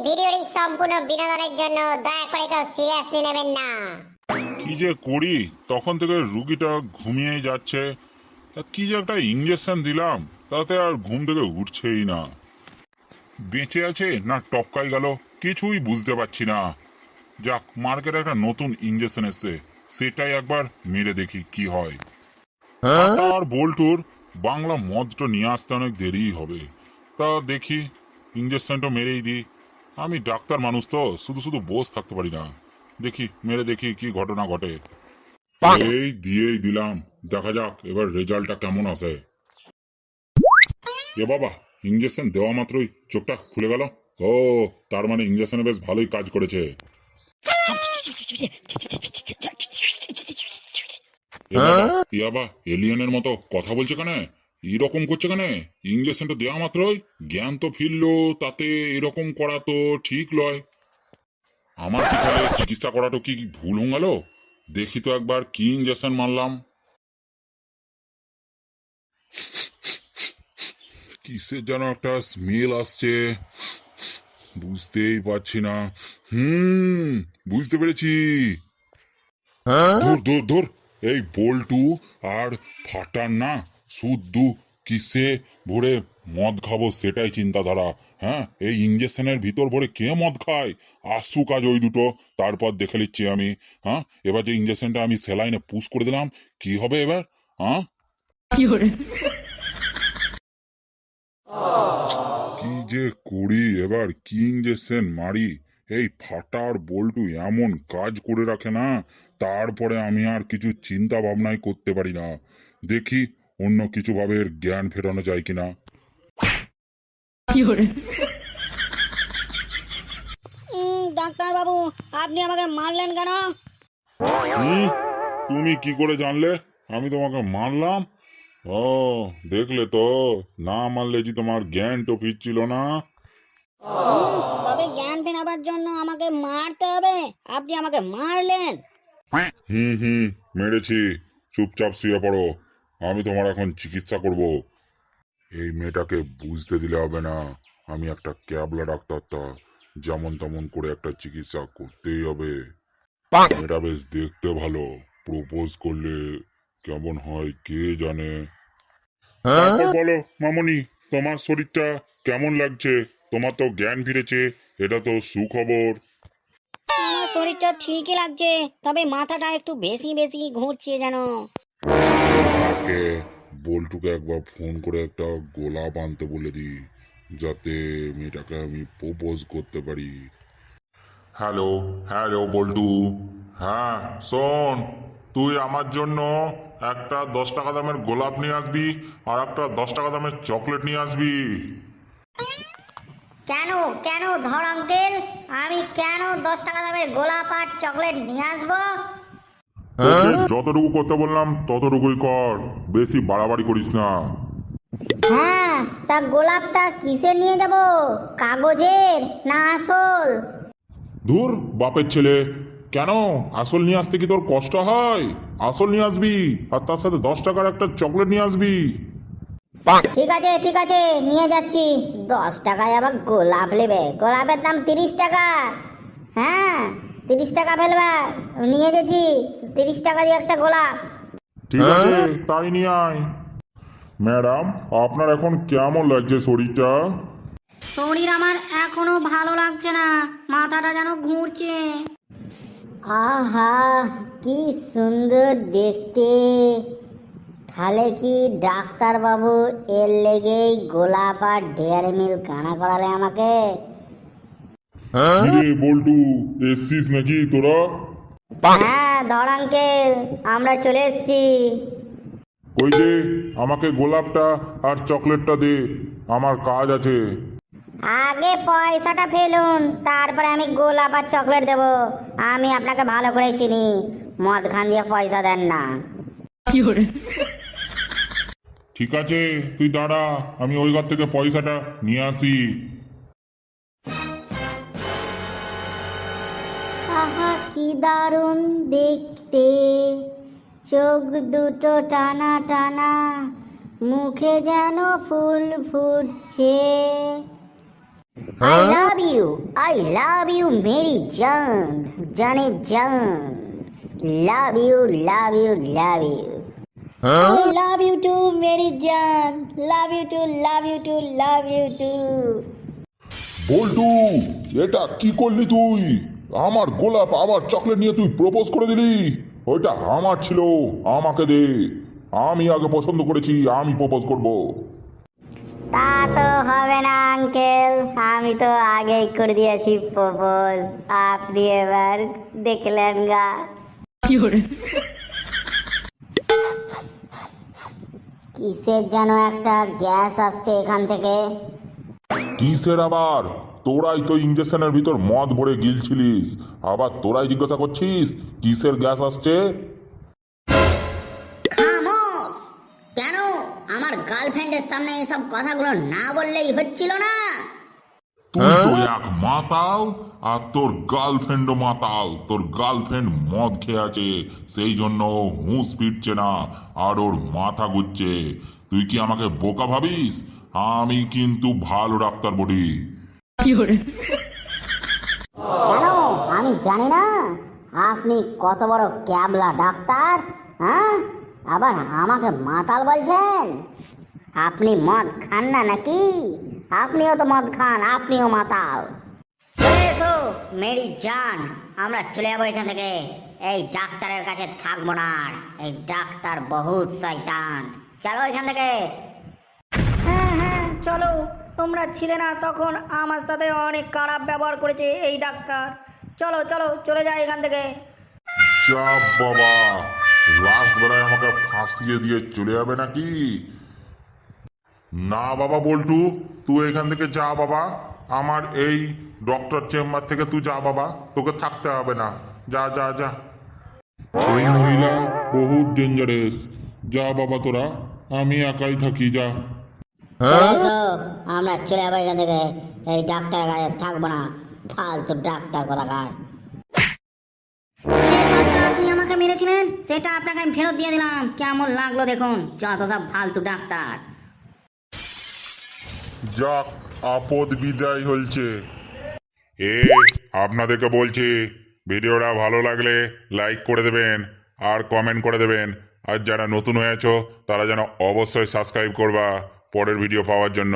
ভিডিওটি সম্পূর্ণ বিনোদনের জন্য, দয়া করে কেউ সিরিয়াসলি নেবেন না। কি যে করি, তখন থেকে রুগীটা ঘুমিয়ে যাচ্ছে। তা কি যে একটা ইঞ্জেকশন দিলাম, তাতে আর ঘুম থেকে উঠছেই না। বেঁচে আছে না টপকাই গেল, কিছুই বুঝতে পারছি না। যাক, মার্কেটে একটা নতুন ইঞ্জেকশন এসছে, সেটাই একবার মেরে দেখি কি হয়। আর বল্টুর বাংলা মদটা নিয়ে আসতে অনেক দেরি হবে। তা দেখি, ইঞ্জেকশনটা মেরেই দিই। আমি ডাক্তার মানুষ তো, শুধু শুধু বসে থাকতে পারি না। দেখি, মেরে দেখি কি ঘটনা ঘটে। এই দিয়েই দিলাম, দেখা যাক এবার রেজাল্টটা কেমন আসে। এ বাবা, ইঞ্জেকশন দেওয়া মাত্রই চোখটা খুলে গেল। ও, তার মানে ইঞ্জেকশনে বেশ ভালোই কাজ করেছে। এ বাবা, এলিয়েনের মতো কথা বলছে কেন? এরকম করছে কেন? ইঞ্জেকশনটা দেওয়া মাত্রই জ্ঞান তো ফিরলো, তাতে এরকম করা তো ঠিক লয়। আমার কি তাহলে চিকিৎসা করাটা কি ভুল হয়ে গেল? দেখি তো একবার কি ইঞ্জেকশন মারলাম। কিসের যেন একটা স্মেল আসছে, বুঝতেই পারছি না। বুঝতে পেরেছি। ধর ধর ধর, এই বল্টু আর ফাটার না শুদ্ধ কিসে ভরে মদ খাবো সেটাই চিন্তাধারা। হ্যাঁ, এই ইঞ্জেকশনের ভিতর ভরে কে মদ খায়? আসুক আজ ওই দুটো, তারপর দেখে নিচ্ছি আমি। হ্যাঁ, এবার যে ইঞ্জেকশনটা আমি সেলাইনে পুশ করে দিলাম, কি হবে এবার? হ্যাঁ, কি যে করি এবার, কি ইঞ্জেকশন মারি? এই ফাটা আর বল্টু এমন কাজ করে রাখে না, তারপরে আমি আর কিছু চিন্তা ভাবনাই করতে পারি না। দেখি অন্য কিছু ভাবে এর জ্ঞান ফেরানো যায় কিনা। ডাক্তার বাবু, আপনি আমাকে মারলেন কেন? হুম, তুমি কি করে জানলে আমি তোমাকে মারলাম? ও, দেখলে তো, না মারলে যে তোমার জ্ঞান তো ফিরছিল না। তবে জ্ঞান ফেরাবার জন্য আমাকে মারতে হবে? আপনি আমাকে মারলেন? হুম, মেরেছি। চুপচাপ শুয়ে পড়ো, আমি তোমার এখন চিকিৎসা করব। এই মেয়েটাকে বুঝতে দিলে হবে না, আমি একটা ক্যাবলা ডাক্তার, তা যেমন তেমন করে একটা চিকিৎসা করতেই হবে। মেয়েটা বেশ দেখতে ভালো, প্রপোজ করলে কেমন হয় কে জানে। তারপর বলো মামনি, তোমার শরীরটা কেমন লাগছে? তোমার তো জ্ঞান ফিরেছে, এটা তো সুখবর। আমার শরীরটা ঠিকই লাগছে, তবে মাথাটা একটু বেশি বেশি ঘুরছে যেন। তাকে বল্টুকে একবার ফোন করে একটা গোলাপ আনতে বলে দিই, যাতে মেয়েটাকে আমি প্রপোজ করতে পারি। হ্যালো হ্যালো বল্টু, হ্যাঁ শোন, তুই আমার জন্য একটা 10 টাকা দামের গোলাপ নিয়ে আসবি, আর একটা 10 টাকা দামের চকলেট নিয়ে আসবি। কেন কেন ধর আঙ্কেল, আমি কেন 10 টাকা দামের গোলাপ আর চকলেট নিয়ে আসবো? তোকে যতটুকু করতে বললাম ততটুকুই কর, বেশি বাড়াবাড়ি করিস না। হ্যাঁ, তা গোলাপটা কিসের নিয়ে যাব? কাগজের না আসল? ধুর বাপের ছেলে, কেন আসল নিয়ে আসতে কি তোর কষ্ট হয়? আসল নিয়ে আসবি, আর তার সাথে 10 টাকার একটা চকলেট নিয়ে আসবি। ঠিক আছে ঠিক আছে, নিয়ে যাচ্ছি। 10 টাকায় আবার গোলাপ নেবে? গোলাপের দাম 30 টাকা। হ্যাঁ, 30 টাকা ফেলবা, নিয়ে গেছি। 30 টাকা দিয়ে একটা গোলাপ। ঠিক আছে, তাই নিয়ে আয়। ম্যাডাম, আপনার এখন কেমন লাগছে শরীরটা? শরীর আমার এখনো ভালো লাগছে না, মাথাটা যেন ঘুরছে। আহা, কি সুন্দর দেখতে! তাহলে কি ডাক্তার বাবু এর লেগেই গোলাপ আর ডেয়ারি মিল্ক কানা করালে আমাকে? কিরে বল্টু, এসছিস নাকি তোরা? হ্যাঁ ধর আঙ্কেল, আমরা চলে এসেছি। ওই যে, আমাকে গোলাপটা আর চকলেটটা দে, আমার কাজ আছে। আগে পয়সাটা ফেলুন, তারপরে আমি গোলাপ আর চকলেট দেবো। আমি আপনাকে ভালো করে চিনি, মদ খান দিয়ে পয়সা দেন না। ঠিক আছে, তুই দাঁড়া, আমি ওই ঘর থেকে পয়সাটা নিয়ে আসি। আহা, কি দারুণ দেখতে! চোখ দুটো টানা টানা, মুখে যেন ফুল ফুটছে। I love you मेरी जान जाने जान love you love you love you love you too মেরি জান, love you too, love you too, love you too. Boltu, এটা কি করলি তুই? আমার গোলাপ আবার চকলেট নিয়ে তুই প্রপোজ করে দিলি? ওইটা আমার ছিল, আমাকে দে। আমি আগে পছন্দ করেছি, আমি প্রপোজ করব। তা তো হবে না আঙ্কেল, আমি তো আগেই করে দিয়েছি প্রপোজ, আপনি এবার দেখলেন গা। কিসের যেন একটা গ্যাস আসছে এখান থেকে। কিসের আবার? তোরাই তো ইঞ্জেকশনের ভিতর মদ ভরে গিলছিলিস, আবার তোরাই জিজ্ঞাসা করছিস কিসের গ্যাস আসছে? খামোশ! কেন আমার গার্লফ্রেন্ডের সামনে এসব কথাগুলো না বললেই হচ্ছিল না? তুই তো এক মাতাল, আর তোর গার্লফ্রেন্ডও মাতাল। তোর গার্লফ্রেন্ড মদ খেয়ে আছে, সেই জন্য হুঁশ ফিরছে না আর ওর মাথা ঘুরছে। তুই কি আমাকে বোকা ভাবিস? আমি কিন্তু ভালো ডাক্তার বলি। কেন আমি জানি না আপনি কত বড় ক্যাবলা ডাক্তার? হ্যাঁ, আবার আমাকে মাতাল বলছেন? আপনি মদ খান না নাকি? আপনিও তো মদ খান, আপনিও মাতাল। চলে এসো মেরি জান, আমরা চলে যাবো এখান থেকে। এই ডাক্তারের কাছে থাকবো না আর। এই ডাক্তার বহুত শয়তান। চলো এখান থেকে। হ্যাঁ হ্যাঁ চলো, তোমরা ছিলে না তখন আমার সাথে অনেক খারাপ ব্যবহার করেছে এই ডাক্তার। চলো চলো চলে যাই এখান থেকে। যা বাবা, লাস্ট বেলায় আমাকে ফাঁসিয়ে দিয়ে চলে যাবে নাকি? না বাবা বল্টু, তুই এখান থেকে যা বাবা। আমার এই ডক্টর চেম্বার থেকে তুই যা বাবা, তোকে থাকতে হবে না। যা যা যা। এই মহিলা বহুত ডেঞ্জারাস। যা বাবা তোরা, আমি একাই থাকি, যা। চলে এসো, আমরা চলে যাবো এখান থেকে। এই ডাক্তারের কাছে থাকবো না, ফালতু ডাক্তার কোথাকার। যে চোটটা আপনি আমাকে মেরেছিলেন সেটা আপনাকে আমি ফেরত দিয়ে দিলাম। কেমন লাগলো দেখুন, যত সব ফালতু ডাক্তার। যাক, আপদ বিদায় হলছে। আপনাদেরকে বলছি, ভিডিওটা ভালো লাগলে লাইক করে দেবেন আর কমেন্ট করে দেবেন। আর যারা নতুন হয়ে আছো তারা যেন অবশ্যই সাবস্ক্রাইব করবা পরের ভিডিও পাওয়ার জন্য।